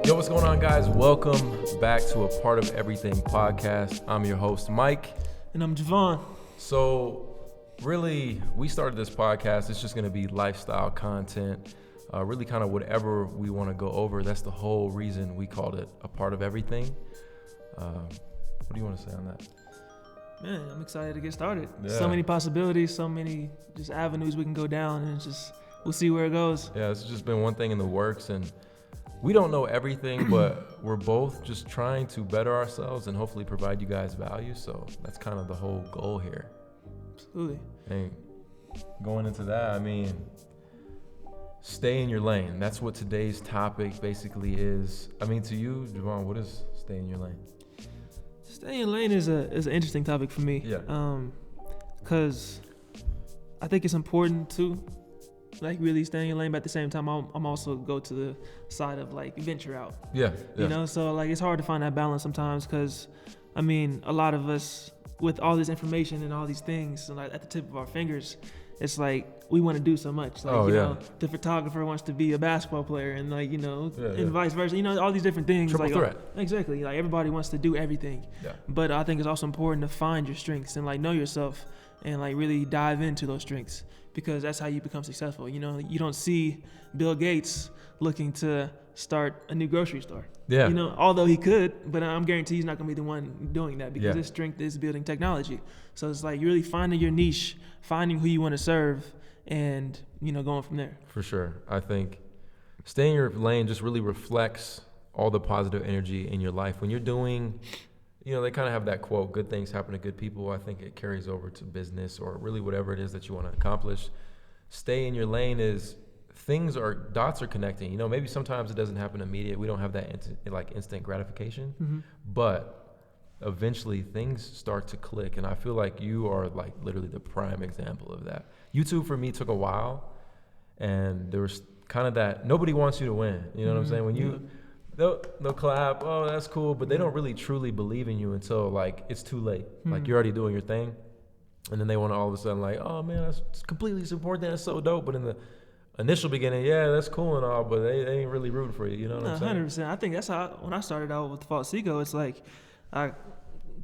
Yo, what's going on, guys? Welcome back to a Part of Everything podcast. I'm your host, Mike. And I'm Javon. So, really, we started this podcast. It's just going to be lifestyle content, really kind of whatever we want to go over. That's the whole reason we called it a Part of Everything. What do you want to say on that? Man, I'm excited to get started. Yeah. So many possibilities, so many just avenues we can go down, and we'll see where it goes. Yeah, it's just been one thing in the works, and we don't know everything, but we're both just trying to better ourselves and hopefully provide you guys value. So that's kind of the whole goal here. Absolutely. And going into that, I mean, stay in your lane. That's what today's topic basically is. I mean, to you, Javon, what is stay in your lane? Stay in lane is an interesting topic for me. Yeah. Because I think it's important to really stay in your lane, but at the same time, I'm also go to the side of venture out. Yeah. You know, so it's hard to find that balance sometimes because, I mean, a lot of us with all this information and all these things at the tip of our fingers, it's we want to do so much. You know, the photographer wants to be a basketball player and and vice versa. You know, all these different things. Triple threat. Exactly. Everybody wants to do everything. Yeah. But I think it's also important to find your strengths and know yourself and really dive into those strengths because that's how you become successful. You know, you don't see Bill Gates looking to start a new grocery store. Yeah. You know, although he could, but I'm guaranteed he's not going to be the one doing that because Yeah. his strength is building technology. So it's you're really finding your niche, finding who you want to serve, and, going from there. For sure. I think staying in your lane just really reflects all the positive energy in your life. When you're doing, they kind of have that quote, good things happen to good people. I think it carries over to business or really whatever it is that you want to accomplish. Stay in your lane is dots are connecting. Maybe sometimes it doesn't happen immediate. We don't have that instant gratification, Mm-hmm. but eventually things start to click. And I feel like you are literally the prime example of that. YouTube for me took a while, and there was kind of that, nobody wants you to win. You know what I'm saying? When they'll clap, oh, that's cool, but they don't really truly believe in you until it's too late. You're already doing your thing, and then they want to all of a sudden oh man, that's completely support that, that's so dope. But in the initial beginning, yeah, that's cool and all, but they ain't really rooting for you. You know what I'm saying? 100%. I think that's how when I started out with False Ego, it's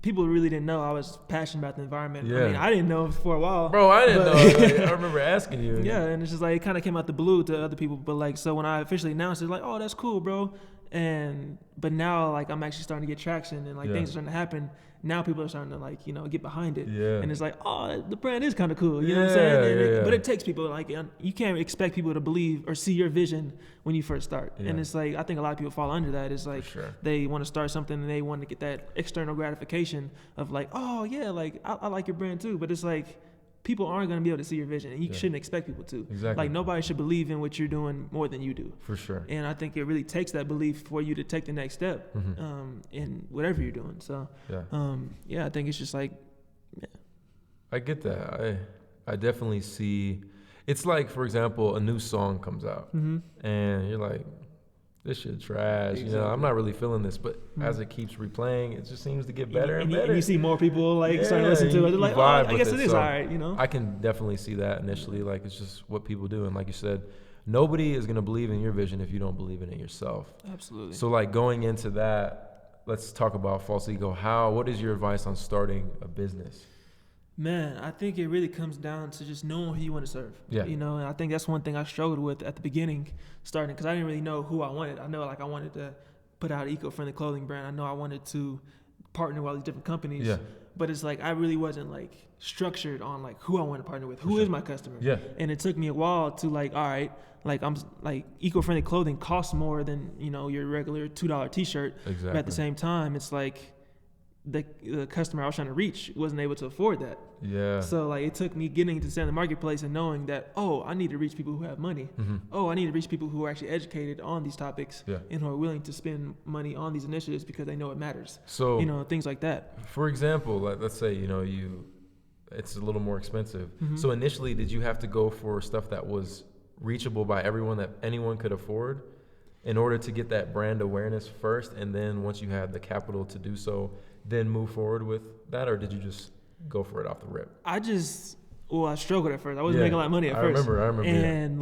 people really didn't know I was passionate about the environment. Yeah. I mean, I didn't know for a while. Bro, I didn't know. I remember asking you. Yeah, and it's just it kind of came out the blue to other people. But so when I officially announced it, oh, that's cool, bro. But now I'm actually starting to get traction and things are starting to happen. Now people are starting to get behind it. Yeah. And it's oh, the brand is kind of cool. You know what I'm saying? But it takes people you can't expect people to believe or see your vision when you first start. Yeah. And it's I think a lot of people fall under that. It's sure. They want to start something and they want to get that external gratification of oh yeah, I like your brand too. But it's people aren't going to be able to see your vision, and you shouldn't expect people to. Exactly. Nobody should believe in what you're doing more than you do. For sure. And I think it really takes that belief for you to take the next step in whatever you're doing. So, I think it's just I get that. I definitely see. It's for example, a new song comes out, and you're this shit trash. Exactly. I'm not really feeling this, but as it keeps replaying, it just seems to get better and better. And you see more people starting to listen to it. They're I guess it is all right, I can definitely see that initially. It's just what people do. And like you said, nobody is going to believe in your vision if you don't believe in it yourself. Absolutely. So going into that, let's talk about False Ego. What is your advice on starting a business? Man, I think it really comes down to just knowing who you want to serve. Yeah. And I think that's one thing I struggled with at the beginning, starting, because I didn't really know who I wanted. I know I wanted to put out an eco-friendly clothing brand. I know I wanted to partner with all these different companies. Yeah. But it's I really wasn't structured on who I want to partner with. Who is my customer? Yeah. And it took me a while to all right, I'm eco-friendly clothing costs more than your regular $2 t-shirt. Exactly. But at the same time, it's the customer I was trying to reach wasn't able to afford that. Yeah. So it took me getting to stand in the marketplace and knowing that, I need to reach people who have money. Mm-hmm. I need to reach people who are actually educated on these topics and who are willing to spend money on these initiatives because they know it matters. So things like that. For example, let's say it's a little more expensive. Mm-hmm. So initially, did you have to go for stuff that was reachable by everyone, that anyone could afford, in order to get that brand awareness first, and then once you had the capital to do so, then move forward with that? Or did you just go for it off the rip? I struggled at first. I wasn't making a lot of money at first. I remember. And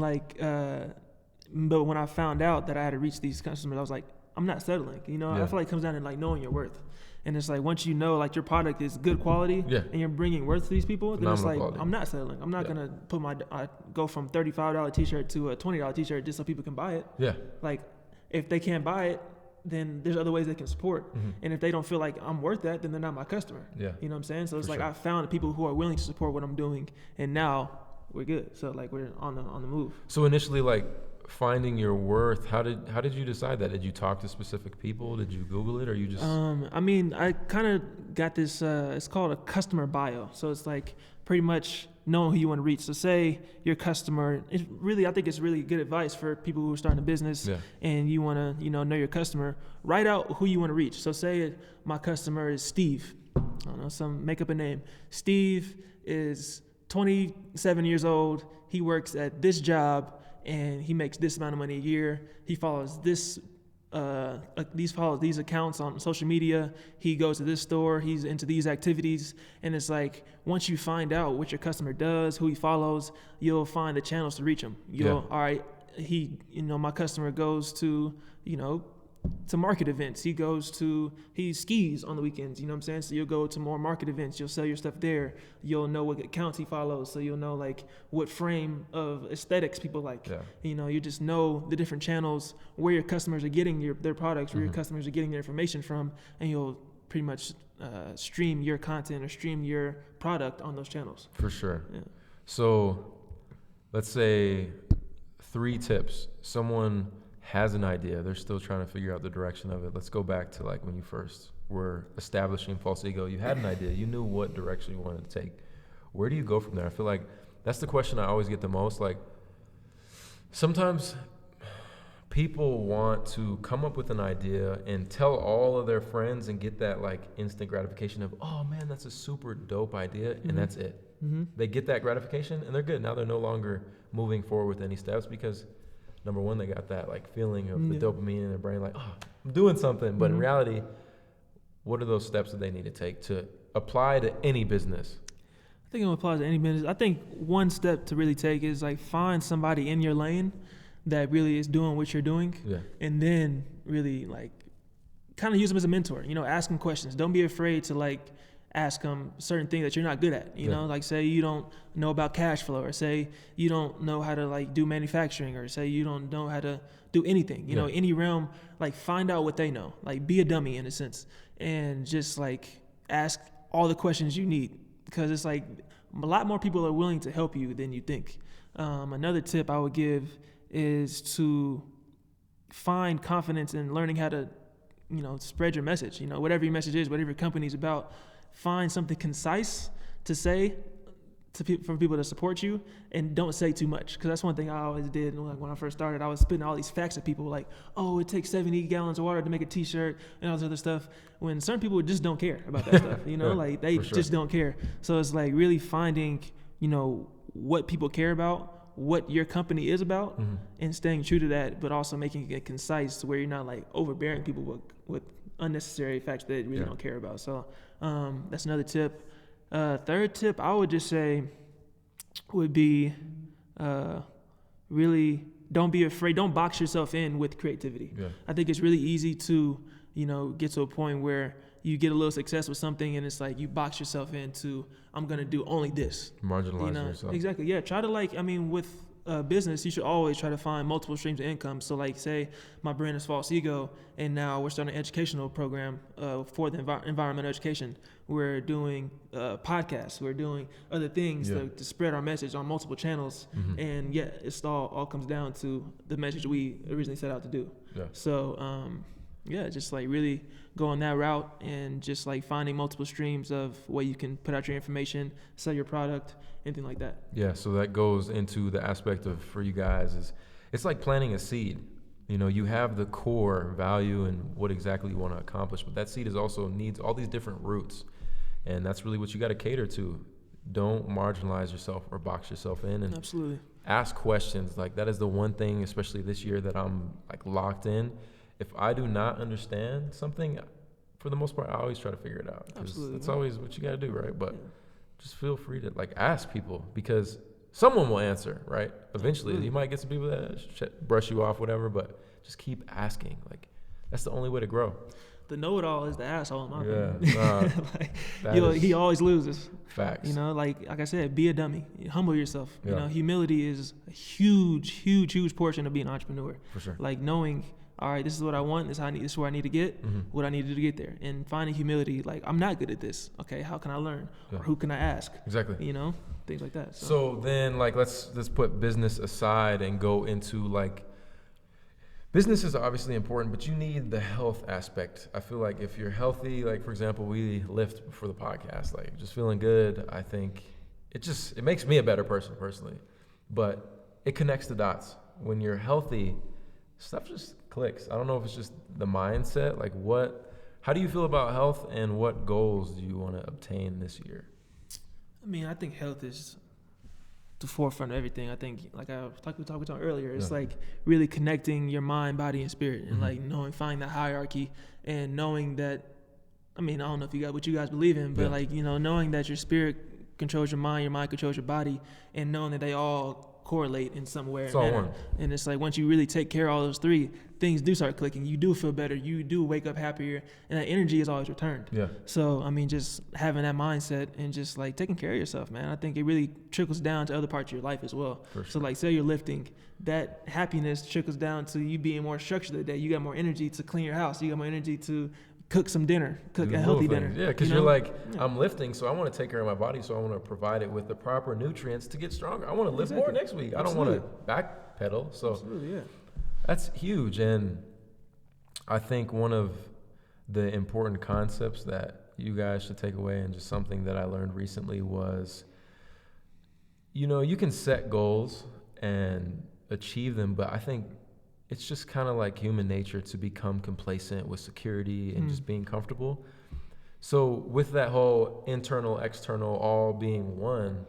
but when I found out that I had to reach these customers, I was I'm not settling. You know, Yeah. I feel like it comes down to like knowing your worth. And it's like once you know like your product is good quality and you're bringing worth to these people, then it's like quality. I'm not settling. I'm not gonna put I go from $35 t-shirt to a $20 t-shirt just so people can buy it. Yeah. Like if they can't buy it, then there's other ways they can support. And if they don't feel like I'm worth that, then they're not my customer. Yeah. You know what I'm saying? So it's For like sure. I found people who are willing to support what I'm doing, and now we're good. So like we're on the move. So initially, like finding your worth, how did you decide that? Did you talk to specific people? Did you Google it, or you just? I mean, I kind of got this. It's called a customer bio. So it's like pretty much knowing who you want to reach. So say your customer. I think it's really good advice for people who are starting a business and you want to, know your customer. Write out who you want to reach. So say my customer is Steve. I don't know, make up a name. Steve is 27 years old. He works at this job and he makes this amount of money a year. He follows these accounts on social media. He goes to this store. He's into these activities. And it's like, once you find out what your customer does, who he follows, you'll find the channels to reach him. All right, my customer goes to, to market events. He skis on the weekends, you know what I'm saying? So you'll go to more market events. You'll sell your stuff there. You'll know what accounts he follows. So you'll know like what frame of aesthetics people like. You just know the different channels where your customers are getting their products, where your customers are getting their information from, and you'll pretty much stream your content or stream your product on those channels. For sure. Yeah. So let's say 3 tips. Someone has an idea. They're still trying to figure out the direction of it. Let's go back to like when you first were establishing False Ego. You had an idea. You knew what direction you wanted to take. Where do you go from there? I feel like that's the question I always get the most. Like sometimes people want to come up with an idea and tell all of their friends and get that like instant gratification of, oh man, that's a super dope idea. And that's it. They get that gratification and they're good. Now they're no longer moving forward with any steps because number one, they got that like feeling of the dopamine in their brain, like, oh, I'm doing something. But in reality, what are those steps that they need to take to apply to any business? I think it applies to any business. I think one step to really take is like find somebody in your lane that really is doing what you're doing. And then really like kind of use them as a mentor, ask them questions. Don't be afraid to like ask them certain things that you're not good at, you know, like say you don't know about cash flow, or say you don't know how to like do manufacturing, or say you don't know how to do anything, you know, any realm, like find out what they know, like be a dummy in a sense, and just like ask all the questions you need, because it's like a lot more people are willing to help you than you think. Another tip I would give is to find confidence in learning how to, spread your message, whatever your message is, whatever your company is about. Find something concise to say for people to support you, and don't say too much, because that's one thing I always did. Like when I first started, I was spitting all these facts at people like, oh, it takes 70 gallons of water to make a t-shirt and all this other stuff, when certain people just don't care about that stuff, like they just don't care. So it's like really finding, what people care about, what your company is about, and staying true to that, but also making it concise to where you're not like overbearing people with unnecessary facts that they really don't care about. So that's another tip. Third tip I would just say would be really don't be afraid. Don't box yourself in with creativity. I think it's really easy to, get to a point where you get a little success with something and it's like you box yourself into, I'm going to do only this. Marginalize yourself. Exactly. Yeah. Try to with business, you should always try to find multiple streams of income. So like say my brand is False Ego, and now we're starting an educational program for the environmental education. We're doing podcasts, we're doing other things to spread our message on multiple channels. And it all comes down to the message we originally set out to do. So just like really go on that route, and just like finding multiple streams of where you can put out your information, sell your product, anything like that. So that goes into the aspect of, for you guys, is it's like planting a seed. You have the core value and what exactly you want to accomplish, but that seed is also needs all these different roots, and that's really what you got to cater to. Don't marginalize yourself or box yourself in, and absolutely ask questions. Like that is the one thing, especially this year, that I'm like locked in. If I do not understand something, for the most part, I always try to figure it out. Absolutely. That's always what you got to do, right? But just feel free to like ask people, because someone will answer, right? Eventually, you might get some people that brush you off, whatever, but just keep asking. Like, That's the only way to grow. The know-it-all is the asshole, in my Yeah, opinion. Like, he always loses. Facts. You know, like I said, be a dummy. Humble yourself. Yeah. You know, humility is a huge portion of being an entrepreneur. For sure. Like knowing, all right, this is what I want. This is where I need to get. Mm-hmm. What I need to do to get there. And finding humility. Like, I'm not good at this. Okay, how can I learn? Yeah. Or who can I ask? Exactly. You know, things like that. So then, like, let's put business aside and go into, like, business is obviously important, but you need the health aspect. I feel like if you're healthy, like, for example, we lift before the podcast, like, just feeling good, I think it makes me a better person personally. But it connects the dots. When you're healthy, stuff just clicks. I don't know if it's just the mindset. Like, how do you feel about health, and what goals do you want to obtain this year? I mean, I think health is the forefront of everything. I think, like we talked about earlier, it's like really connecting your mind, body, and spirit, and like finding that hierarchy, and knowing that, I mean, I don't know if what you guys believe in, but like, you know, knowing that your spirit controls your mind controls your body, and knowing that they all correlate in some way or manner. And it's like, once you really take care of all those three, things do start clicking. You do feel better. You do wake up happier, and that energy is always returned. Yeah. So, I mean, just having that mindset and just like taking care of yourself, man, I think it really trickles down to other parts of your life as well. For sure. So, like, say you're lifting, that happiness trickles down to you being more structured that day. You got more energy to clean your house. You got more energy to cook some dinner, cook a healthy dinner. Yeah, because you're like, I'm lifting, so I want to take care of my body, so I want to provide it with the proper nutrients to get stronger. I want to lift more next week. I don't want to backpedal. So that's huge. And I think one of the important concepts that you guys should take away, and just something that I learned recently, was, you know, you can set goals and achieve them, but I think it's just kind of like human nature to become complacent with security and just being comfortable. So with that whole internal, external, all being one,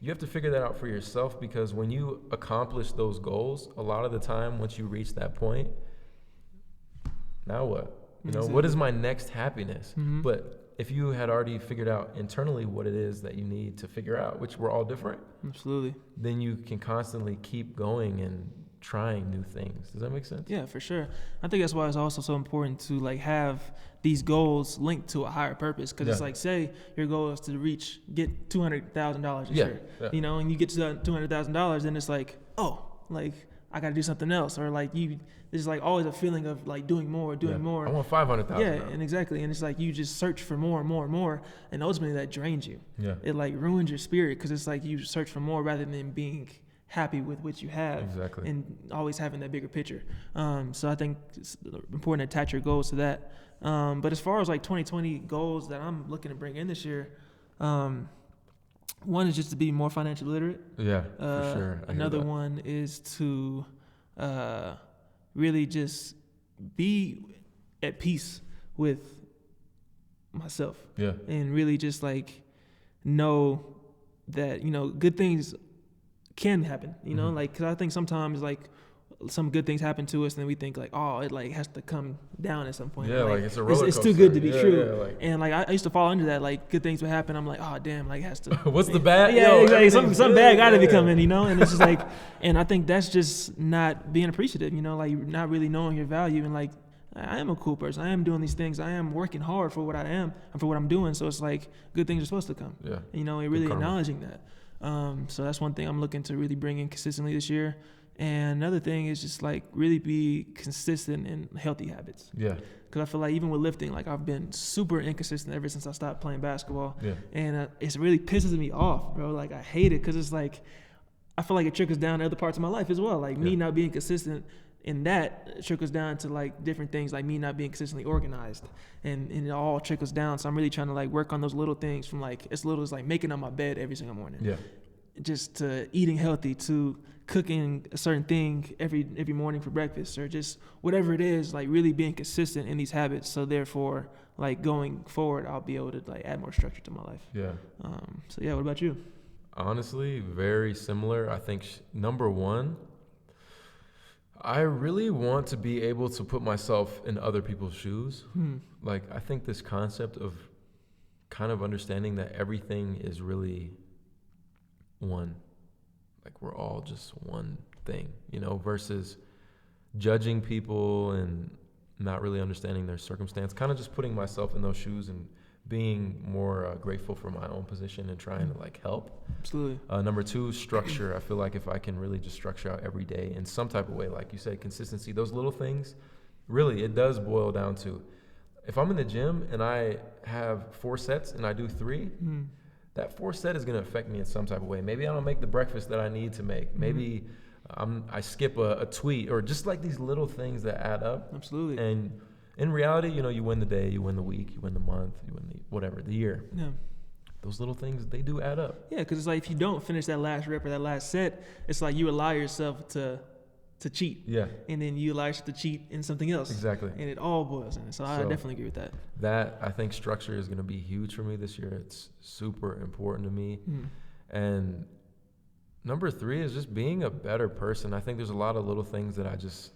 you have to figure that out for yourself, because when you accomplish those goals, a lot of the time, once you reach that point, now what? You know, what is my next happiness? But if you had already figured out internally what it is that you need to figure out, which we're all different, then you can constantly keep going and trying new things. Does that make sense? Yeah, for sure. I think that's why it's also so important to like have these goals linked to a higher purpose, because it's like, say your goal is to get $200,000 this year, you know, and you get to $200,000, then it's like, oh, like I got to do something else, or like there's like always a feeling of like doing more. I want 500,000. Yeah, and exactly, and it's like you just search for more and more and more, and ultimately that drains you. Yeah, it like ruins your spirit, because it's like you search for more rather than being happy with what you have, and always having that bigger picture. So I think it's important to attach your goals to that. But as far as like 2020 goals that I'm looking to bring in this year, one is just to be more financially literate. Yeah, for sure. Another one is to really just be at peace with myself. Yeah, and really just like know that, you know, good things can happen, you know, like, because I think sometimes like some good things happen to us, and then we think like, oh, it like has to come down at some point. Yeah, like it's a roller coaster. It's too good to be true. Yeah, like, and like I used to fall under that. Like good things would happen, I'm like, oh damn, like it has to. What's the bad? Yeah, exactly. Some bad got to be coming, you know. And it's just like, and I think that's just not being appreciative, you know, like not really knowing your value, and like, I am a cool person. I am doing these things. I am working hard for what I am and for what I'm doing. So it's like good things are supposed to come. Yeah. You know, and really acknowledging that. So that's one thing I'm looking to really bring in consistently this year. And another thing is just like really be consistent in healthy habits. Yeah. Because I feel like even with lifting, like I've been super inconsistent ever since I stopped playing basketball. Yeah. And it really pisses me off, bro. Like I hate it, because it's like I feel like it trickles down to other parts of my life as well. Like me not being consistent in that trickles down to like different things, like me not being consistently organized, and it all trickles down. So I'm really trying to like work on those little things, from like as little as like making up my bed every single morning. Yeah. Just to eating healthy, to cooking a certain thing every morning for breakfast, or just whatever it is, like really being consistent in these habits. So therefore, like going forward, I'll be able to like add more structure to my life. Yeah. So yeah, what about you? Honestly, very similar. I think number one, I really want to be able to put myself in other people's shoes. Like, I think this concept of kind of understanding that everything is really one. Like, we're all just one thing, you know, versus judging people and not really understanding their circumstance, kind of just putting myself in those shoes and being more grateful for my own position and trying to like help. Absolutely. Number 2, structure. I feel like if I can really just structure out every day in some type of way, like you said, consistency, those little things, really, it does boil down to, if I'm in the gym and I have 4 sets and I do 3, that 4th set is going to affect me in some type of way. Maybe I don't make the breakfast that I need to make. Maybe I skip a tweet, or just like these little things that add up. Absolutely. And in reality, you win the day, you win the week, you win the month, you win the year. Yeah. Those little things, they do add up. Yeah, because it's like if you don't finish that last rep or that last set, it's like you allow yourself to cheat. Yeah. And then you allow yourself to cheat in something else. Exactly. And it all boils in. So I definitely agree with that. That, I think structure is going to be huge for me this year. It's super important to me. And number 3 is just being a better person. I think there's a lot of little things that I just,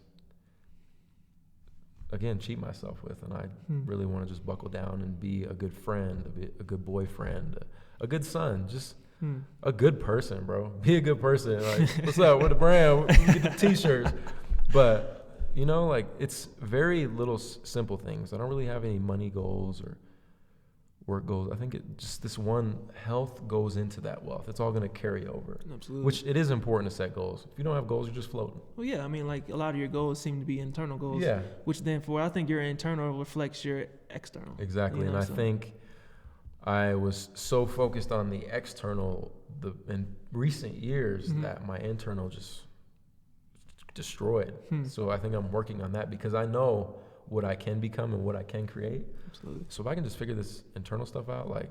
again, cheat myself with. And I really want to just buckle down and be a good friend, a good boyfriend, a good son, just a good person, bro. Be a good person. Like, what's up? We're the brand. We get the t-shirts. But, like, it's very little simple things. I don't really have any money goals or work goals. I think just this one, health goes into that wealth. It's all going to carry over. Absolutely. Which it is important to set goals. If you don't have goals, you're just floating. Well, yeah. I mean, like, a lot of your goals seem to be internal goals. Yeah. Which then I think your internal reflects your external. Exactly. And I think I was so focused on the external in recent years that my internal just destroyed. So I think I'm working on that because I know what I can become and what I can create. Absolutely. So if I can just figure this internal stuff out, like,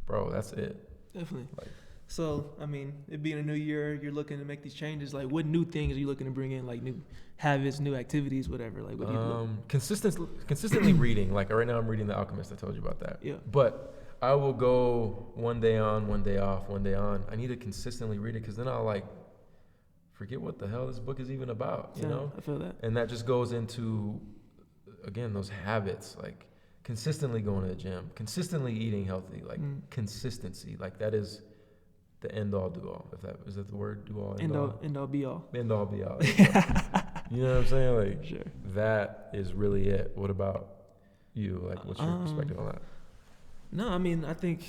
bro, that's it. Definitely. Like, so, I mean, it being a new year, you're looking to make these changes. Like, what new things are you looking to bring in? Like, new habits, new activities, whatever. Like, what do you consistently reading. Like, right now I'm reading The Alchemist. I told you about that. Yeah. But I will go one day on, one day off, one day on. I need to consistently read it because then I'll, like, forget what the hell this book is even about, you know? I feel that. And that just goes into, again, those habits, like consistently going to the gym, consistently eating healthy, like consistency. Like, that is the end all do all. Is that the word? Do all, end all be all. End all be all. You know what I'm saying? Like, sure. That is really it. What about you? Like, what's your perspective on that? No, I mean, I think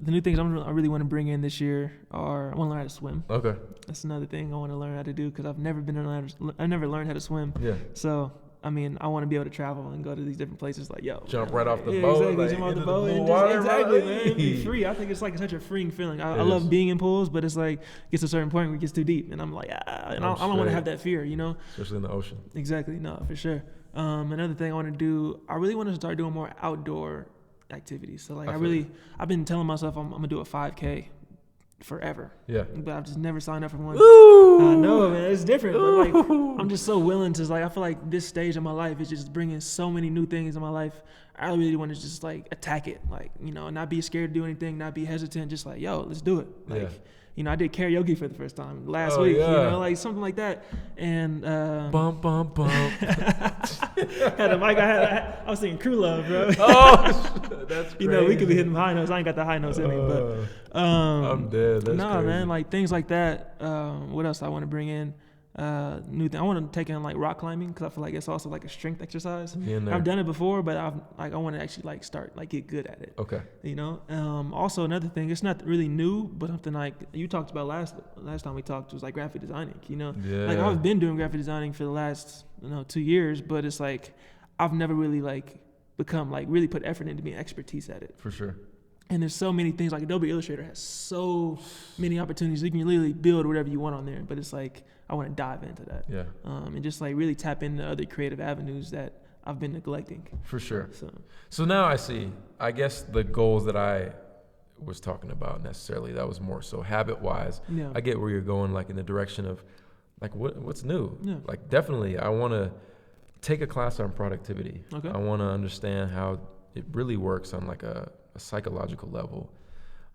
the new things I really want to bring in this year are, I want to learn how to swim. Okay. That's another thing I want to learn how to do because I've never learned how to swim. Yeah. So, I mean, I want to be able to travel and go to these different places. Like, jump right off the boat. Exactly. Like, jump off the into boat blue and water, just, exactly, man. man. Be free. I think it's like such a freeing feeling. I love being in pools, but it's like, it gets to a certain point where it gets too deep. And I'm like, and I don't want to have that fear, you know? Especially in the ocean. Exactly. No, for sure. Another thing I want to do, I really want to start doing more outdoor activities. So, like, I've been telling myself I'm going to do a 5K forever. Yeah. But I've just never signed up for one. Ooh. I know, man. It's different. But, like, I'm just so willing to, like, I feel like this stage of my life is just bringing so many new things in my life. I really want to just, like, attack it. Like, you know, not be scared to do anything, not be hesitant. Just like, yo, let's do it. Like, you know, I did karaoke for the first time last week, you know, like something like that. And bump, bump, bump. had a mic. I was singing Crew Love, bro. Oh, that's crazy. You know, we could be hitting high notes. I ain't got the high notes in me, but I'm dead. That's crazy. man, like things like that. What else I want to bring in? New thing. I want to take in like rock climbing because I feel like it's also like a strength exercise. I've done it before, but I want to actually like start like get good at it. Okay. You know. Also another thing, it's not really new, but something like you talked about last time we talked was like graphic designing. You know. Yeah. Like I've been doing graphic designing for the last 2 years, but it's like I've never really like become like really put effort into being expertise at it. For sure. And there's so many things, like Adobe Illustrator has so many opportunities. You can literally build whatever you want on there, but it's like, I want to dive into that. Yeah. And just like really tap into other creative avenues that I've been neglecting. For sure. So now I see, I guess the goals that I was talking about necessarily, that was more so habit-wise. Yeah. I get where you're going, like in the direction of like what's new. Yeah. Like definitely, I want to take a class on productivity. Okay. I want to understand how it really works on like a psychological level.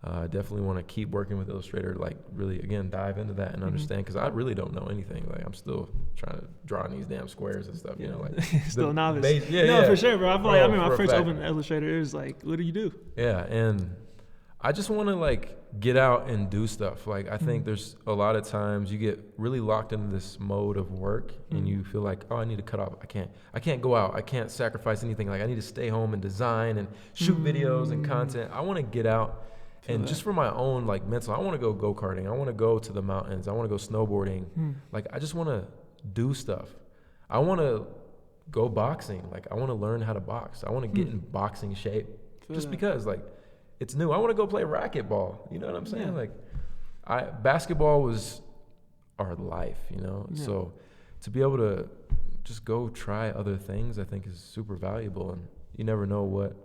I definitely want to keep working with Illustrator, like really, again, dive into that and understand, because I really don't know anything. Like I'm still trying to draw in these damn squares and stuff, you know, like still a novice. Yeah, for sure, bro. I feel like I remember my first fact. open Illustrator, it was like, what do you do? Yeah, and I just want to like get out and do stuff. Like I think there's a lot of times you get really locked into this mode of work and you feel like, oh, I need to cut off. I can't go out. I can't sacrifice anything. Like I need to stay home and design and shoot videos and content. I want to get out and just for my own like mental, I want to go karting. I want to go to the mountains. I want to go snowboarding. Like I just want to do stuff. I want to go boxing. Like I want to learn how to box. I want to get in boxing shape just because like it's new. I want to go play racquetball. You know what I'm saying? Like basketball was our life, you know? Yeah. So to be able to just go try other things, I think is super valuable, and you never know what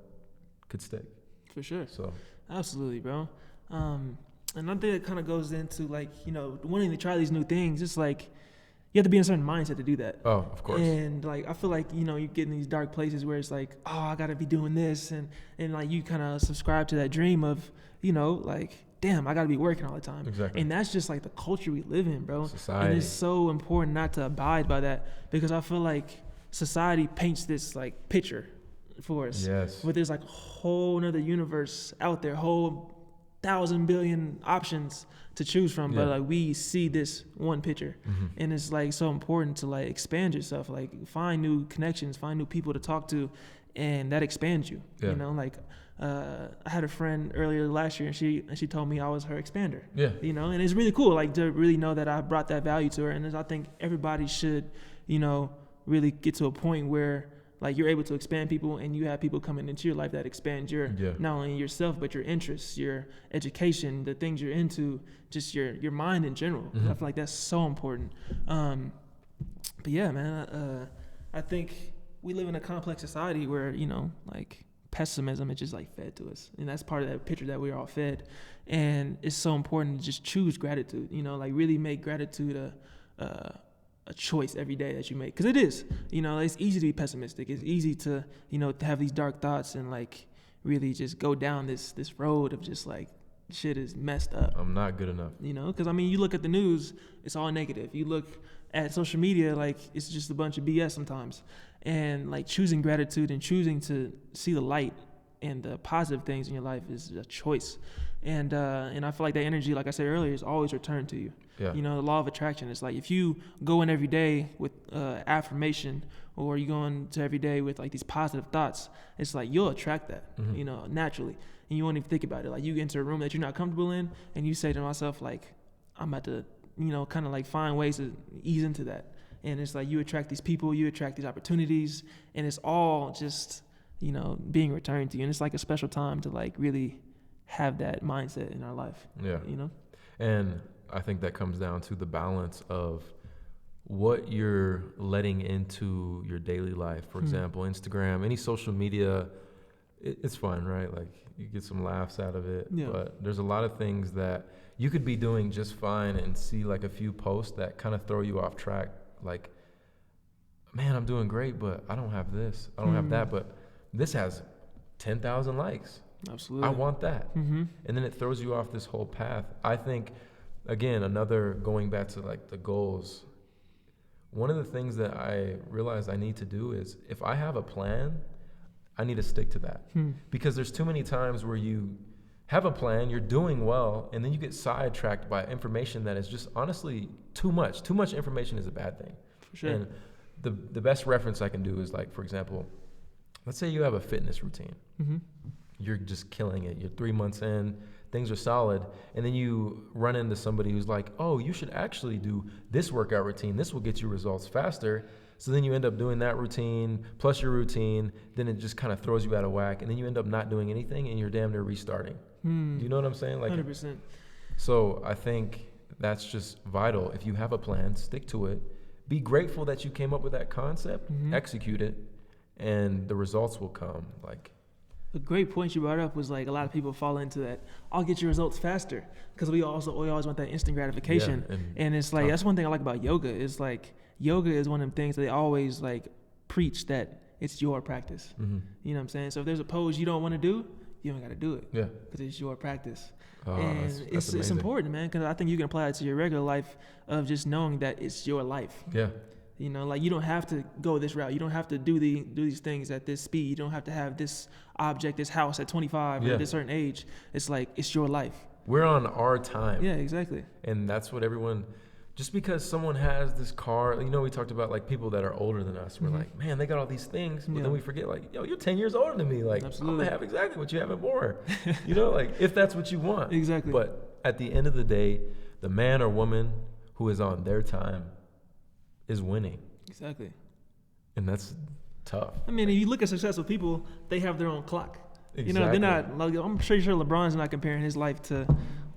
could stick. For sure. So absolutely, bro. And I think it kind of goes into like, you know, wanting to try these new things. It's like, you have to be in a certain mindset to do that. Oh, of course. And like, I feel like, you know, you get in these dark places where it's like, oh, I gotta be doing this. And like you kind of subscribe to that dream of, you know, like, damn, I gotta be working all the time. Exactly. And that's just like the culture we live in, bro. Society. And it's so important not to abide by that, because I feel like society paints this like picture for us. Yes. But there's like a whole nother universe out there, whole 1,000 billion options to choose from, but like we see this one picture, and it's like so important to like expand yourself, like find new connections, find new people to talk to, and that expands you. You know, like I had a friend earlier last year, and she told me I was her expander. You know, and it's really cool, like to really know that I brought that value to her, and I think everybody should, you know, really get to a point where like you're able to expand people, and you have people coming into your life that expand your not only yourself but your interests, your education, the things you're into, just your mind in general. I feel like that's so important. But yeah, man, I think we live in a complex society where, you know, like pessimism is just like fed to us, and that's part of that picture that we're all fed. And it's so important to just choose gratitude. You know, like really make gratitude a choice every day that you make, because it is, you know, it's easy to be pessimistic. It's easy to, you know, to have these dark thoughts and like really just go down this road of just like shit is messed up. I'm not good enough. You know, because I mean, you look at the news, it's all negative. You look at social media, like it's just a bunch of BS sometimes. And like choosing gratitude and choosing to see the light and the positive things in your life is a choice. And I feel like that energy, like I said earlier, is always returned to you. You know, the law of attraction is like if you go in every day with affirmation, or you go into every day with like these positive thoughts, it's like you'll attract that, you know, naturally. And you won't even think about it. Like you get into a room that you're not comfortable in, and you say to myself, like, I'm about to, you know, kind of like find ways to ease into that. And it's like you attract these people, you attract these opportunities, and it's all just, you know, being returned to you. And it's like a special time to like really have that mindset in our life. You know? And I think that comes down to the balance of what you're letting into your daily life. For example, Instagram, any social media, it's fun, right? Like you get some laughs out of it, but there's a lot of things that you could be doing just fine and see like a few posts that kind of throw you off track. Like, man, I'm doing great, but I don't have this, I don't have that, but this has 10,000 likes. Absolutely. I want that. And then it throws you off this whole path. I think, again, another going back to like the goals, one of the things that I realized I need to do is if I have a plan, I need to stick to that. Because there's too many times where you have a plan, you're doing well, and then you get sidetracked by information that is just honestly too much. Too much information is a bad thing. For sure. And the best reference I can do is like, for example, let's say you have a fitness routine. You're just killing it. You're 3 months in, things are solid, and then you run into somebody who's like, oh, you should actually do this workout routine. This will get you results faster. So then you end up doing that routine plus your routine, then it just kind of throws you out of whack, and then you end up not doing anything, and you're damn near restarting. Do you know what I'm saying? Like 100%. So I think that's just vital. If you have a plan, stick to it. Be grateful that you came up with that concept, execute it, and the results will come. Like, a great point you brought up was like a lot of people fall into that, I'll get your results faster, because we always want that instant gratification. And it's like, that's one thing I like about yoga, is like yoga is one of them things that they always like preach that it's your practice. You know what I'm saying? So if there's a pose you don't want to do, you don't got to do it. Because it's your practice. And that's it's important, man, because I think you can apply it to your regular life of just knowing that it's your life. You know, like you don't have to go this route. You don't have to do these things at this speed. You don't have to have this object, this house at 25 or at a certain age. It's like, it's your life. We're on our time. Yeah, exactly. And that's what everyone, just because someone has this car, you know, we talked about like people that are older than us. We're like, man, they got all these things. But then we forget, like, yo, you're 10 years older than me. Like, I'm going to have exactly what you have and more. You know, like, if that's what you want. Exactly. But at the end of the day, the man or woman who is on their time is winning. Exactly. And that's tough. I mean, if you look at successful people, they have their own clock. Exactly. You know, they're not, like, I'm sure LeBron's not comparing his life to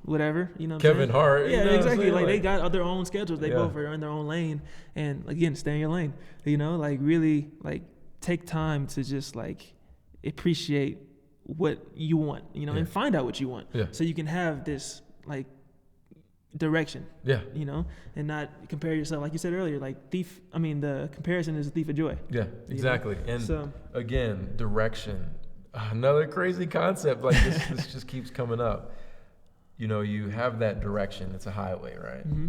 whatever, you know what Kevin Hart. Yeah, you know exactly. Like, they got their own schedules. They both are in their own lane. And again, stay in your lane. You know, like, really, like, take time to just, like, appreciate what you want, you know, and find out what you want. Yeah. So you can have this, like, direction. Yeah. You know, and not compare yourself, like you said earlier, like the comparison is a thief of joy. Yeah, exactly. You know? And so, again, direction. Another crazy concept like this just keeps coming up. You know, you have that direction. It's a highway, right? Mm-hmm.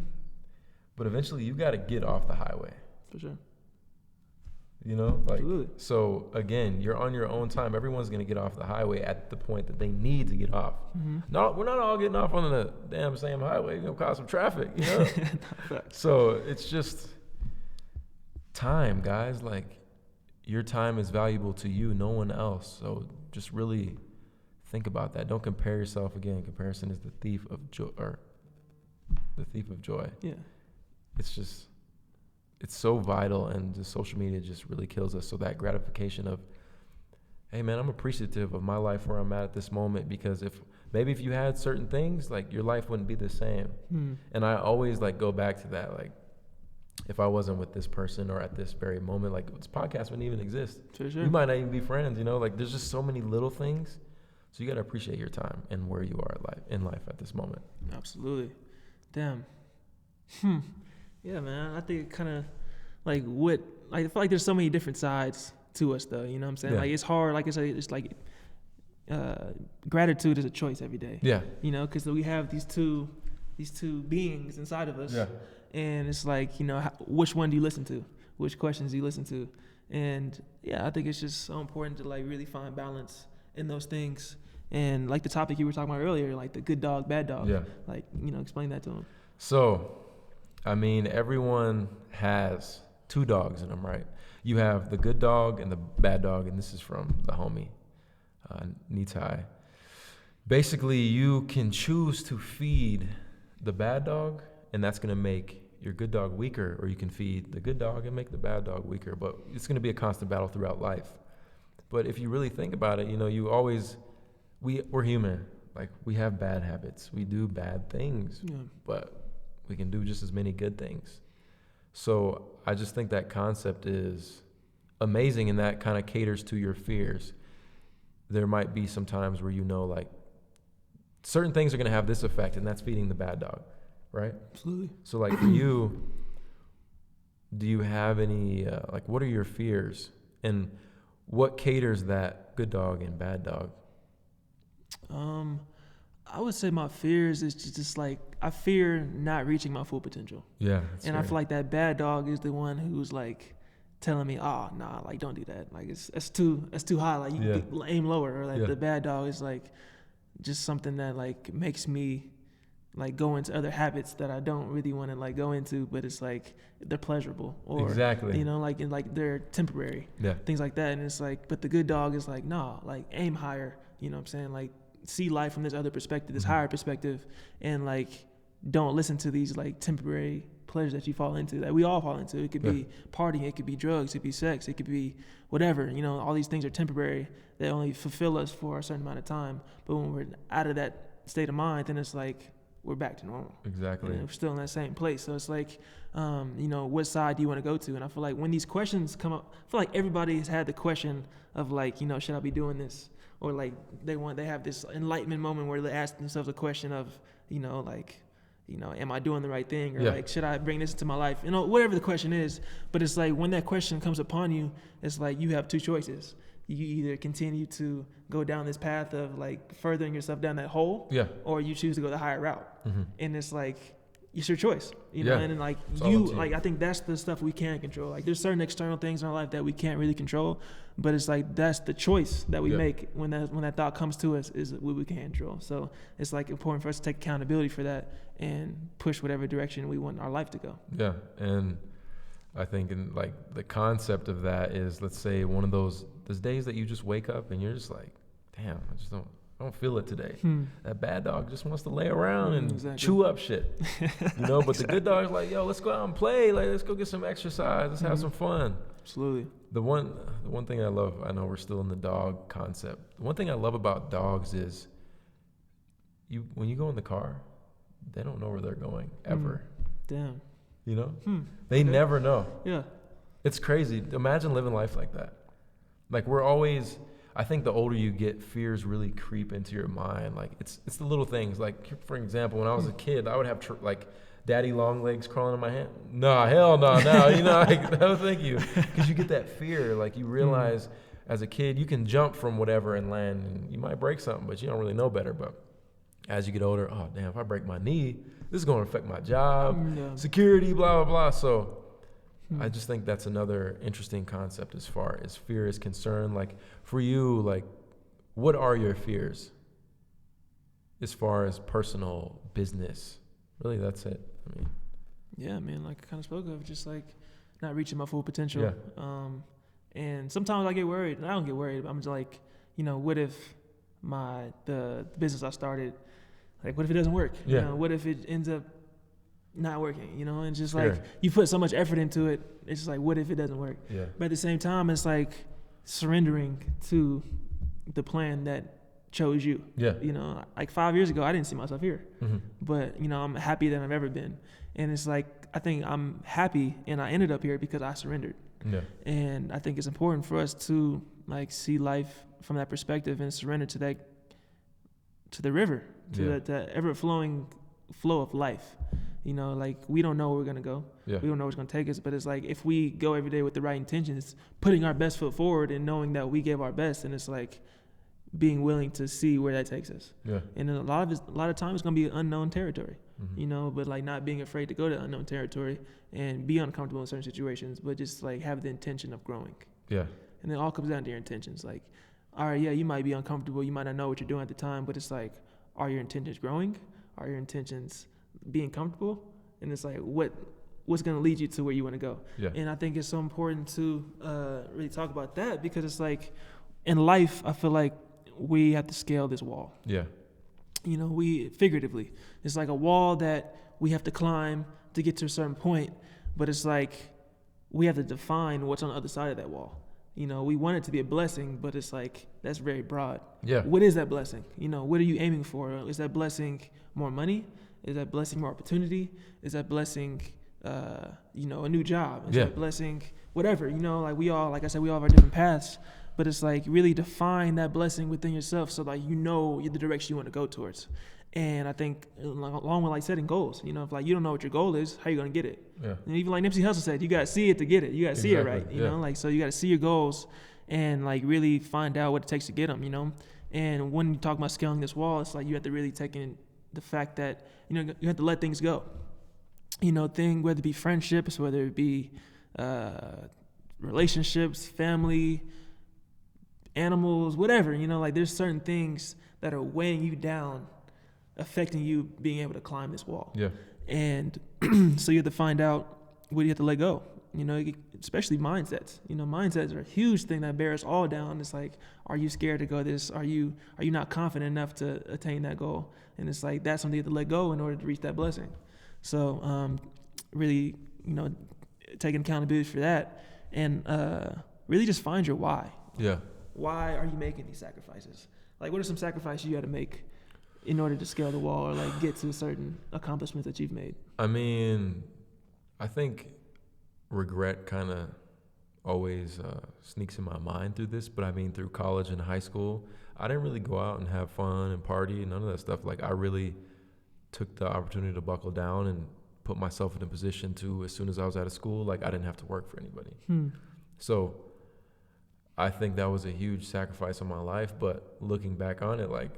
But eventually you got to get off the highway. For sure. You know, like, Absolutely. So again, you're on your own time. Everyone's going to get off the highway at the point that they need to get off. Mm-hmm. No, we're not all getting off on the damn same highway. It's going to cause some traffic, you know? So it's just time, guys. Like, your time is valuable to you, no one else. So just really think about that. Don't compare yourself. Again, comparison is the thief of joy, or the thief of joy. Yeah. It's so vital, and just social media just really kills us. So that gratification of, hey man, I'm appreciative of my life where I'm at this moment, because if you had certain things, like, your life wouldn't be the same. And I always like go back to that. Like, if I wasn't with this person or at this very moment, like, this podcast wouldn't even exist. For sure. We might not even be friends, you know, like, there's just so many little things. So you got to appreciate your time and where you are in life at this moment. Absolutely. Damn. Yeah, man. I think it kind of like I feel like there's so many different sides to us, though. You know what I'm saying? Yeah. Like, it's hard. Like I said, it's like gratitude is a choice every day. Yeah. You know, because we have these two beings inside of us. Yeah. And it's like, you know, which one do you listen to? Which questions do you listen to? And yeah, I think it's just so important to, like, really find balance in those things. And like the topic you were talking about earlier, like the good dog, bad dog. Yeah. Like, you know, explain that to them. So, I mean, everyone has two dogs in them, right? You have the good dog and the bad dog, and this is from the homie, Nitai. Basically, you can choose to feed the bad dog, and that's going to make your good dog weaker, or you can feed the good dog and make the bad dog weaker, but it's going to be a constant battle throughout life. But if you really think about it, you know, we're human. Like, we have bad habits. We do bad things, but we can do just as many good things. So I just think that concept is amazing, and that kind of caters to your fears. There might be some times where, you know, like, certain things are going to have this effect, and that's feeding the bad dog, right? Absolutely. So, like, for you, do you have any, like, what are your fears, and what caters that good dog and bad dog? I would say my fears is just like, I fear not reaching my full potential. Yeah. And I feel like that bad dog is the one who's like telling me, oh, nah, like, don't do that. Like, it's too high. Like, you aim lower. Or like the bad dog is like just something that like makes me like go into other habits that I don't really want to like go into, but it's like they're pleasurable, or exactly, you know, like, and like they're temporary, things like that. And it's like, but the good dog is like, nah, like, aim higher. You know what I'm saying? Like, see life from this other perspective, this higher perspective, and like, don't listen to these like temporary pleasures that you fall into, that we all fall into. It could be partying, it could be drugs, it could be sex, it could be whatever. You know, all these things are temporary. They only fulfill us for a certain amount of time. But when we're out of that state of mind, then it's like we're back to normal. Exactly. And we're still in that same place. So it's like, you know, what side do you want to go to? And I feel like when these questions come up, I feel like everybody has had the question of like, you know, should I be doing this? Or like they have this enlightenment moment where they ask themselves a question of, you know, like, you know, am I doing the right thing? Or like, should I bring this into my life? You know, whatever the question is. But it's like, when that question comes upon you, it's like you have two choices. You either continue to go down this path of like furthering yourself down that hole, or you choose to go the higher route. And it's like, it's your choice, you know, and then like I think that's the stuff we can't control. Like there's certain external things in our life that we can't really control, but it's like that's the choice that we make when that thought comes to us is what we can control. So it's like important for us to take accountability for that and push whatever direction we want our life to go. Yeah, and I think in like the concept of that is, let's say one of those days that you just wake up and you're just like, damn, I don't feel it today. That bad dog just wants to lay around and chew up shit, you know. But the good dog's like, yo, let's go out and play. Like, let's go get some exercise. Let's have some fun. Absolutely. The one thing I love, I know we're still in the dog concept. The one thing I love about dogs is when you go in the car, they don't know where they're going ever. Damn. You know, they never know. Yeah. It's crazy. Imagine living life like that. Like we're always. I think the older you get, fears really creep into your mind. Like it's the little things. Like for example, when I was a kid, I would have like daddy long legs crawling in my hand. Nah, hell no, no. You know, like no, thank you. Because you get that fear. Like you realize as a kid, you can jump from whatever and land, and you might break something, but you don't really know better. But as you get older, oh damn, if I break my knee, this is going to affect my job, security, blah blah blah. So. I just think that's another interesting concept as far as fear is concerned. Like for you, like what are your fears as far as personal business? Really, that's it. I mean, yeah, man, like I kind of spoke of, just like not reaching my full potential. Yeah. And sometimes I get worried, and I don't get worried, but I'm just like, you know, what if the business I started, like what if it doesn't work? Yeah. You know, what if it ends up not working, you know, and just like you put so much effort into it, it's just like, what if it doesn't work? Yeah. But at the same time, it's like surrendering to the plan that chose you. Yeah. You know, like 5 years ago, I didn't see myself here, but you know, I'm happier than I've ever been. And it's like, I think I'm happy and I ended up here because I surrendered. Yeah. And I think it's important for us to like see life from that perspective and surrender to the river, to the ever flowing flow of life. You know, like we don't know where we're going to go. Yeah. We don't know where it's going to take us. But it's like if we go every day with the right intentions, putting our best foot forward and knowing that we gave our best, and it's like being willing to see where that takes us. Yeah. And then a lot of times it's going to be unknown territory, you know, but like not being afraid to go to unknown territory and be uncomfortable in certain situations, but just like have the intention of growing. Yeah. And it all comes down to your intentions. Like, all right, yeah, you might be uncomfortable. You might not know what you're doing at the time, but it's like, are your intentions growing? Are your intentions being comfortable? And it's like what's going to lead you to where you want to go. Yeah. And I think it's so important to really talk about that, because it's like in life I feel like we have to scale this wall. Yeah. You know, we figuratively, it's like a wall that we have to climb to get to a certain point, but it's like we have to define what's on the other side of that wall. You know, we want it to be a blessing, but it's like that's very broad. Yeah. What is that blessing? You know, what are you aiming for? Is that blessing more money? Is that blessing more opportunity? Is that blessing, you know, a new job? Is that blessing whatever? You know, like like I said, we all have our different paths, but it's like really define that blessing within yourself so like you know the direction you want to go towards. And I think along with like setting goals, you know, if like you don't know what your goal is, how you gonna get it? Yeah. And even like Nipsey Hussle said, you gotta see it to get it. You gotta see it right. You know, like so you gotta see your goals and like really find out what it takes to get them. You know, and when you talk about scaling this wall, it's like you have to really take in the fact that, you know, you have to let things go. You know, whether it be friendships, whether it be relationships, family, animals, whatever, you know, like there's certain things that are weighing you down, affecting you being able to climb this wall. Yeah. And so you have to find out what you have to let go. You know, especially mindsets. You know, mindsets are a huge thing that bear us all down. It's like, are you scared to go this? Are you not confident enough to attain that goal? And it's like that's something you have to let go in order to reach that blessing. So really, you know, taking accountability for that and really just find your why. Yeah. Why are you making these sacrifices? Like, what are some sacrifices you got to make in order to scale the wall or like get to certain accomplishments that you've made? I mean, I think regret kind of always sneaks in my mind through this, but I mean through college and high school, I didn't really go out and have fun and party and none of that stuff. Like I really took the opportunity to buckle down and put myself in a position to, as soon as I was out of school, like I didn't have to work for anybody. So I think that was a huge sacrifice in my life, but looking back on it, like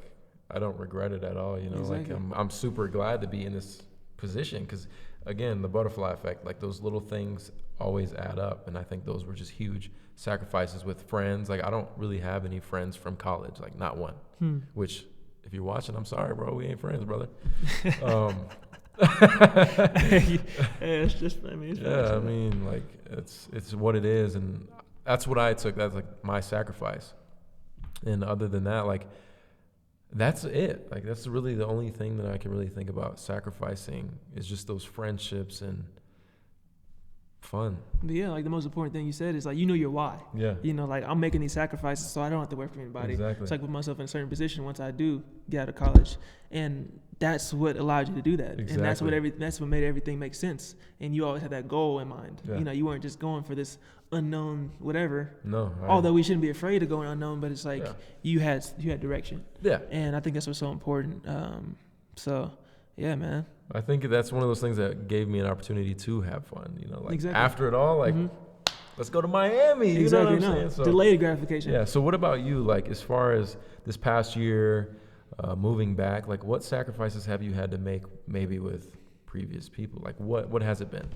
I don't regret it at all. You know, exactly. Like I'm super glad to be in this position. Because again, the butterfly effect, like those little things always add up. And I think those were just huge sacrifices with friends. Like I don't really have any friends from college, like not one, which if you're watching, I'm sorry, bro. We ain't friends, brother. It's just, I mean, I mean, like it's what it is. And that's what I took. That's like my sacrifice. And other than that, like, that's it. Like, that's really the only thing that I can really think about sacrificing is just those friendships and fun. But yeah, like the most important thing you said is like, you know your why. Yeah. You know, like I'm making these sacrifices so I don't have to work for anybody. Exactly. It's like put myself in a certain position once I do get out of college. And that's what allowed you to do that. Exactly. And that's what made everything make sense. And you always had that goal in mind. Yeah. You know, you weren't just going for this unknown whatever. No. Although we shouldn't be afraid of going unknown, but it's like you had direction. Yeah. And I think that's what's so important. So yeah, man. I think that's one of those things that gave me an opportunity to have fun. You know, like Exactly. after it all, like let's go to Miami. You Exactly. know what I'm saying? So, delayed gratification. yeah. So what about you? Like as far as this past year, moving back, like what sacrifices have you had to make maybe with previous people? Like what has it been?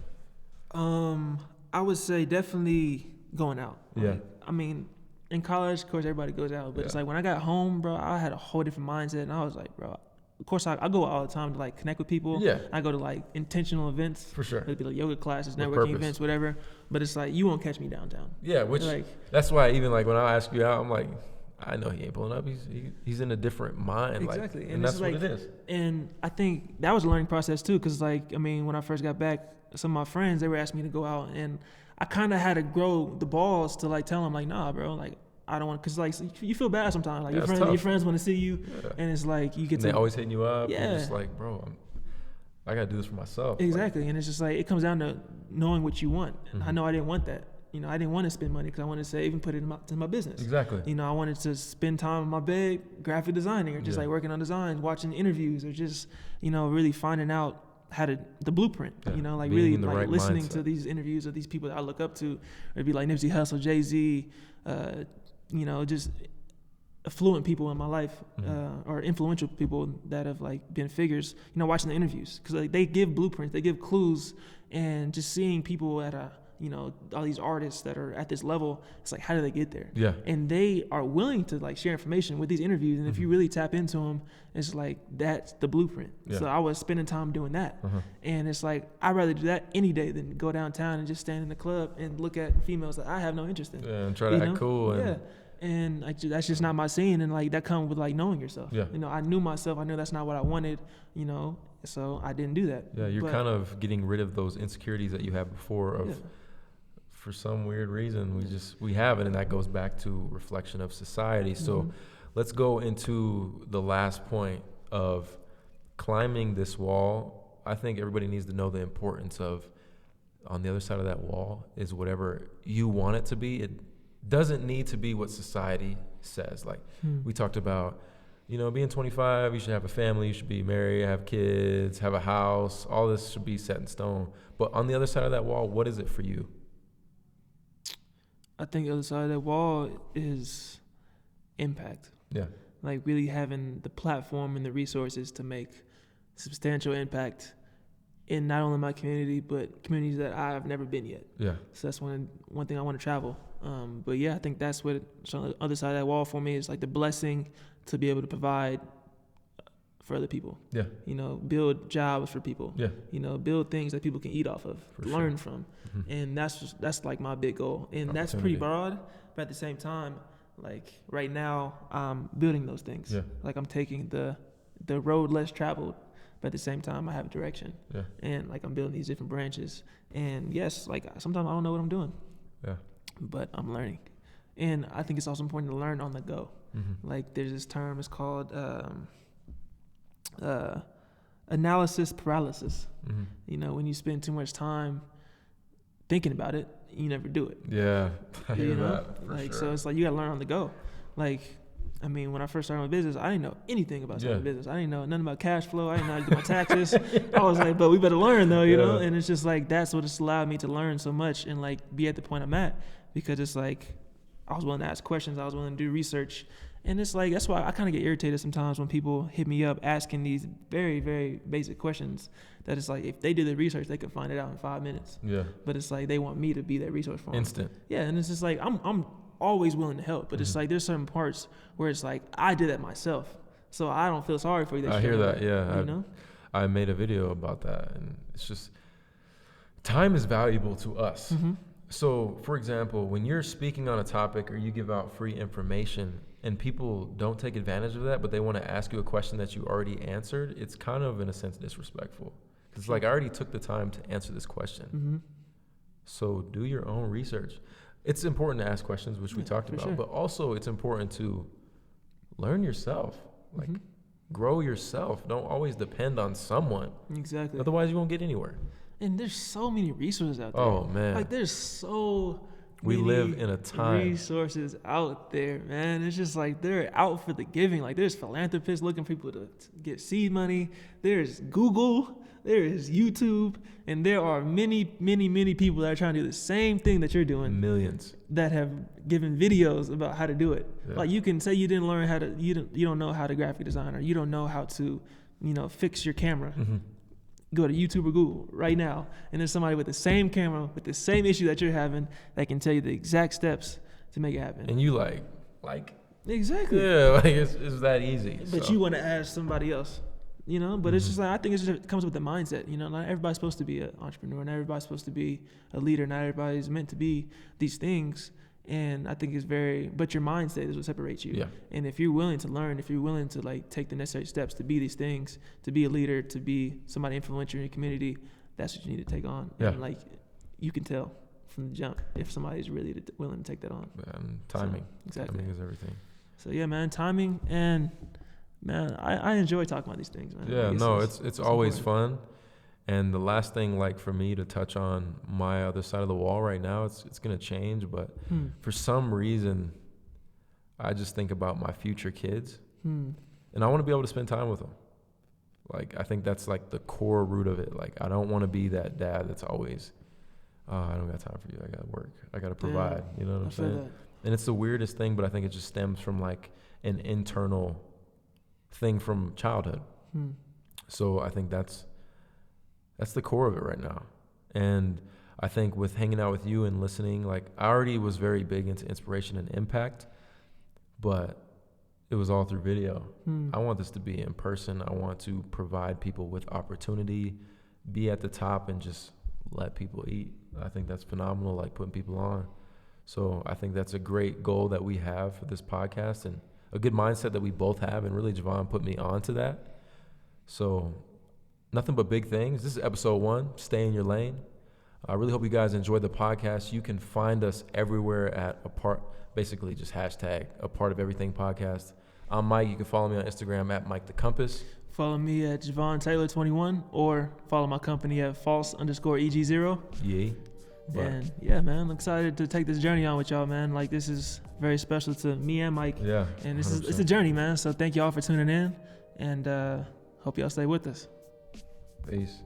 I would say definitely going out. Yeah. Like, I mean, in college, of course, everybody goes out, but it's like when I got home, bro, I had a whole different mindset, and I was like, bro, of course, I go out all the time to like connect with people. Yeah. I go to like intentional events. For sure. It'd be like yoga classes, With networking purpose. events, whatever. But it's like you won't catch me downtown. Yeah, which Like- that's why even like when I ask you out, I'm like, I know he ain't pulling up. He's in a different mind. Exactly. Like, And that's it's what like- it is. And I think that was a learning process too, because like, I mean, when I first got back, some of my friends, they were asking me to go out, and I kind of had to grow the balls to like tell them like, nah, bro, like I don't want, because like you feel bad sometimes, like Yeah, it's your tough. friends want to see you, and it's like you get And to they always hitting you up. Yeah. You're just like, bro, I gotta do this for myself. exactly, and it's just like it comes down to knowing what you want. And I Mhm. know I didn't want that. You know, I didn't want to spend money because I wanted to save and put it in my business. Exactly. You know, I wanted to spend time in my bed graphic designing, or just Yeah. like working on designs, watching interviews, or just, you know, really finding out how to the blueprint. Yeah. You know, like Being really in the like right listening mindset. to these interviews of these people that I look up to. It'd be like Nipsey Hussle, Jay-Z, you know, just affluent people in my life, or influential people that have like been figures. You know, watching the interviews, because like they give blueprints, they give clues, and just seeing people at a, you know, all these artists that are at this level, it's like, how do they get there? Yeah. And they are willing to like share information with these interviews, and if you really tap into them, it's like that's the blueprint. Yeah. So I was spending time doing that, Uh-huh. and it's like I'd rather do that any day than go downtown and just stand in the club and look at females that I have no interest in. Yeah, and try to You act know? cool. And Yeah. And like, that's just not my scene, and like that comes with like knowing yourself. Yeah. You know, I knew myself. I knew that's not what I wanted. You know, so I didn't do that. yeah, you're But- kind of getting rid of those insecurities that you had before of Yeah. for some weird reason we have it, and that goes back to reflection of society. So let's go into the last point of climbing this wall. I think everybody needs to know the importance of, on the other side of that wall is whatever you want it to be. It doesn't need to be what society says. Like we talked about, you know, being 25, you should have a family, you should be married, have kids, have a house. All this should be set in stone. But on the other side of that wall, what is it for you? I think the other side of that wall is impact. Yeah. Like really having the platform and the resources to make substantial impact in not only my community, but communities that I've never been yet. Yeah. So that's one thing I want to travel. But yeah, I think that's what, so on the other side of that wall for me is like the blessing to be able to provide for other people. Yeah. You know, build jobs for people. Yeah. You know, build things that people can eat off of, For sure. learn from. Mhm. And that's like my big goal. And that's pretty Opportunity. broad, but at the same time, like right now, I'm building those things. Yeah. Like I'm taking the road less traveled, but at the same time, I have direction. Yeah. And like I'm building these different branches. And yes, like sometimes I don't know what I'm doing, Yeah. but I'm learning. And I think it's also important to learn on the go. Mm-hmm. Like there's this term, it's called analysis paralysis. Mm-hmm. You know, when you spend too much time thinking about it, you never do it. Yeah. I hear You know, that for like sure. so it's like you gotta learn on the go. Like, I mean, when I first started my business, I didn't know anything about starting a business. I didn't know nothing about cash flow. I didn't know how to do my taxes. I was like, but we better learn though, you know. And it's just like that's what it's allowed me to learn so much and like be at the point I'm at, because it's like I was willing to ask questions. I was willing to do research, And it's like, that's why I kind of get irritated sometimes when people hit me up asking these very, very basic questions that it's like, if they did the research, they could find it out in 5 minutes. Yeah. But it's like, they want me to be that resource for them. Instant. Yeah. And it's just like, I'm always willing to help, but it's like, there's certain parts where it's like, I did that myself. So I don't feel sorry for you. I hear that. Yeah. You know? I made a video about that, and it's just, time is valuable to us. Mm-hmm. So, for example, when you're speaking on a topic or you give out free information and people don't take advantage of that, but they want to ask you a question that you already answered, it's kind of, in a sense, disrespectful. Because, like, I already took the time to answer this question. Mm-hmm. So do your own research. It's important to ask questions, which we talked about, sure. but also it's important to learn yourself. Like, grow yourself. Don't always depend on someone. Exactly. Otherwise, you won't get anywhere. And there's so many resources out there. Oh, man. Like, there's so We many live in a time. resources out there, man. It's just like, they're out for the giving. Like, there's philanthropists looking for people to get seed money. There's Google. There is YouTube. And there are many, many, many people that are trying to do the same thing that you're doing. Millions. That have given videos about how to do it. Yeah. Like, you can say you didn't learn how to, you don't know how to graphic design, or you don't know how to, fix your camera. Mm-hmm. Go to YouTube or Google right now, and there's somebody with the same camera, with the same issue that you're having, that can tell you the exact steps to make it happen. And you like, exactly. yeah, like it's that easy. But so. you want to ask somebody else, But it's just like, I think it comes with the mindset. Not everybody's supposed to be an entrepreneur. Not everybody's supposed to be a leader. Not everybody's meant to be these things. And I think but your mindset is what separates you. Yeah. And if you're willing to learn, if you're willing to like take the necessary steps to be these things, to be a leader, to be somebody influential in your community, that's what you need to take on. Yeah. And like, you can tell from the jump if somebody's really willing to take that on. Timing. So, exactly. Timing is everything. So yeah, man, timing, and man, I enjoy talking about these things, man. Yeah, Like, it's always fun. And the last thing, like, for me to touch on my other side of the wall right now, it's going to change. But for some reason, I just think about my future kids. And I want to be able to spend time with them. Like, I think that's, like, the core root of it. Like, I don't want to be that dad that's always, I don't got time for you. I got to work. I got to provide. You know what I'm saying? That. And it's the weirdest thing, but I think it just stems from, like, an internal thing from childhood. So I think that's the core of it right now. And I think with hanging out with you and listening, like, I already was very big into inspiration and impact, but it was all through video. I want this to be in person. I want to provide people with opportunity, be at the top, and just let people eat. I think that's phenomenal, like putting people on. So I think that's a great goal that we have for this podcast, and a good mindset that we both have. And really, Javon put me on to that. So nothing but big things. This is episode 1. Stay in your lane. I really hope you guys enjoyed the podcast. You can find us everywhere at basically just hashtag A Part of Everything podcast. I'm Mike. You can follow me on Instagram at Mike the Compass. Follow me at Javon Taylor 21, or follow my company at false_EG0. Yeah. And yeah, man, I'm excited to take this journey on with y'all, man. Like, this is very special to me and Mike. Yeah. And it's a journey, man. So thank y'all for tuning in, and hope y'all stay with us. Peace.